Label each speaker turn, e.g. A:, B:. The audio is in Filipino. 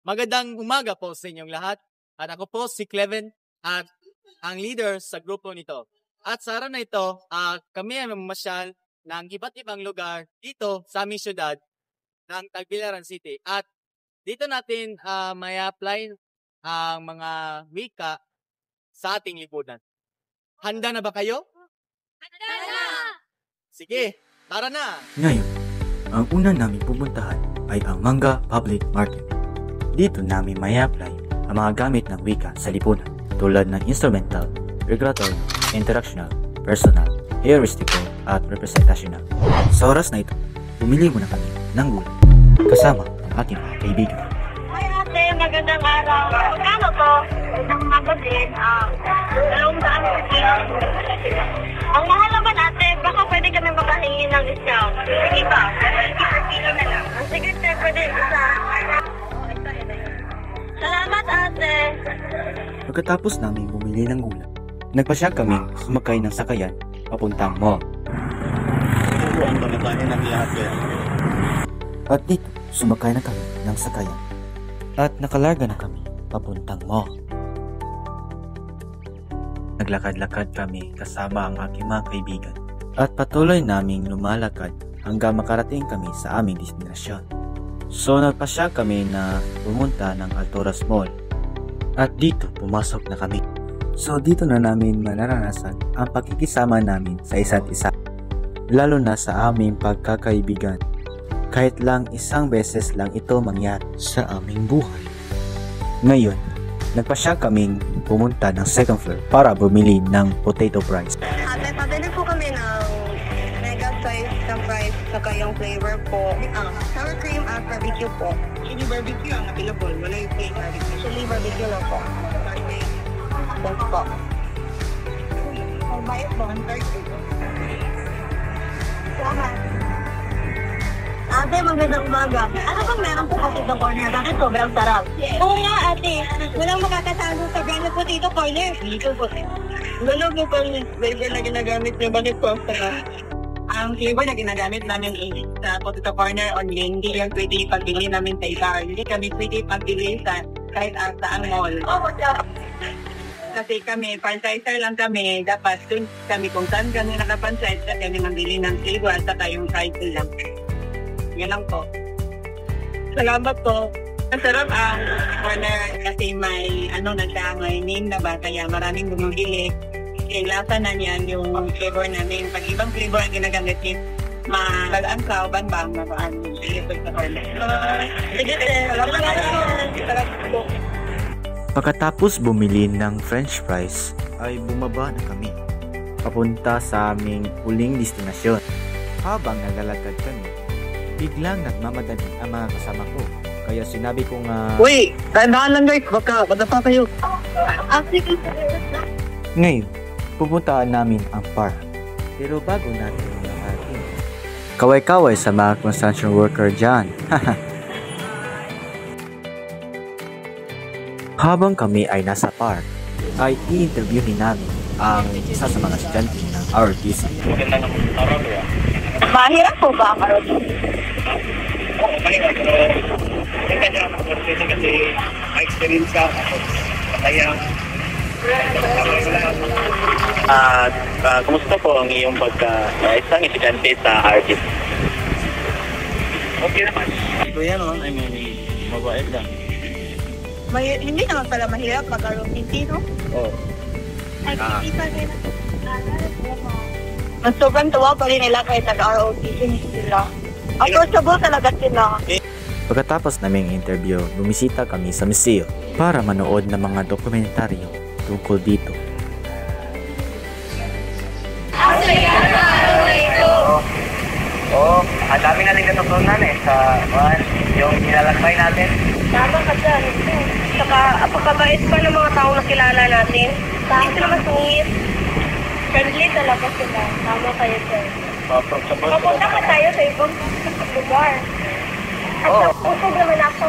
A: Magandang umaga po sa inyong lahat. At ako po si Cleven at ang leader sa grupo nito. At sa araw na ito, kami ay mamasyal ng iba't ibang lugar dito sa aming syudad ng Tagbilaran City. At dito natin may apply ang mga wika sa ating lipunan. Handa na ba kayo?
B: Handa na!
A: Sige, tara na!
C: Ngayon, ang una namin pupuntahan ay ang Manga Public Market. Dito namin may apply ang mga gamit ng wika sa lipunan tulad ng instrumental, regulatory, interactional, personal, heuristical, at representational. Sa oras na ito, bumili muna kami ng gulay kasama ang aking mga kaibigan.
B: Hi ate, magandang araw. Magkano to? Isang magazine, 200 kilo. Ang mahal naman ate, baka pwede kami makahingi ng discount. Sige ba? 50 per kilo na lang. Sige te, pwede isa. Salamat ate.
C: Pagkatapos namin bumili ng gulay, nagpasya kaming sumakay ng sakayan papuntang mall.
D: Ito ang pagkakain ng lahat kaya.
C: At dito, sumakay na kami ng sakayan. At nakalarga na kami papuntang mall. Naglakad-lakad kami kasama ang aking mga kaibigan. At patuloy naming lumalakad hanggang makarating kami sa aming destinasyon. So nagpasya kami na pumunta ng Alturas Mall. At dito pumasok na kami. So dito na namin mararanasan ang pagkikisama namin sa isa't isa. Lalo na sa aming pagkakaibigan. Kahit lang isang beses lang ito mangyari sa aming buhay. Ngayon, nagpasya kaming pumunta ng second floor para bumili ng potato fries.
B: Ate, pabili po kami ng mega size na fries saka yung flavor po. Sour cream at barbecue po.
E: Chili barbecue ang available. Wala yung plain barbecue.
B: Chili barbecue lang po. Thanks po.
E: Ang bayad mo, ang target.
B: Salamat. Ate, magandang umaga. Ano bang meron po potato corner? Bakit sobrang sarap? Oo nga ate. Walang makakasalo sa brand potato corner. Dito po.
E: Ano po pang flavor na ginagamit niyo? Bakit po ang sarap? Ang flavor na ginagamit namin is sa potato corner only. Hindi yung pwede pagbili namin sa iba. Hindi kami pwede pagbili sa kahit saang mall. Kasi kami, franchiser lang kami. Dapat dun kami kung saan kami nakapansize na kami mabili ng flavor at saka yung price lang. Yan lang po. Salamat po. Ang sarap ang corner kasi may may name na ba kaya maraming bumibili. Lasa na niyan yung flavor namin. Pag ibang flavor ang ginagamit niya, malagaan ka o banbang na ba ang flavor sa corner. Sige, salamat po.
C: Pagkatapos bumili ng french fries, ay bumaba na kami papunta sa aming huling destinasyon. Habang naglalakad kami, biglang nagmamadali ang mga kasama ko. Kaya sinabi ko nga,
E: Uy! Dahan lang guys! Baka pa kayo!
C: ngayon, pupuntaan namin ang park. Pero bago natin nakating, kaway-kaway sa mga construction worker dyan. Habang kami ay nasa park, ay i-interviewin namin ang isa sa mga estudyante ng ROTC.
D: Magandang araw kaya.
B: Mahirap po ba ang ROTC?
D: Mahirap pero yung kanya ang opportunity kasi ma-experience ka kaya kumusta po ang iyong isang estudyante sa ROTC? Okay naman. Ito yan o, I mean, mabait lang.
B: Hindi naman pala mahirap mag-ROTC, no?
D: Oo.
B: ROTC pa rin. Mas sobrang tuwa pa rin nila kahit nag-ROTC sila. Approachable talaga sila.
C: Pagkatapos naming interview, bumisita kami sa museo para manood ng mga dokumentaryo tungkol dito.
D: Oo, ang dami natin natutunan sa yung nilalakbay natin.
B: Tama ka dyan. Saka, apakabait pa ng mga taong nakilala natin. Hindi sila masungit. Friendly talaga sila. Tama kayo dyan. Papunta ka tayo sa ibang lugar. At
D: Oo.
B: busog naman ako.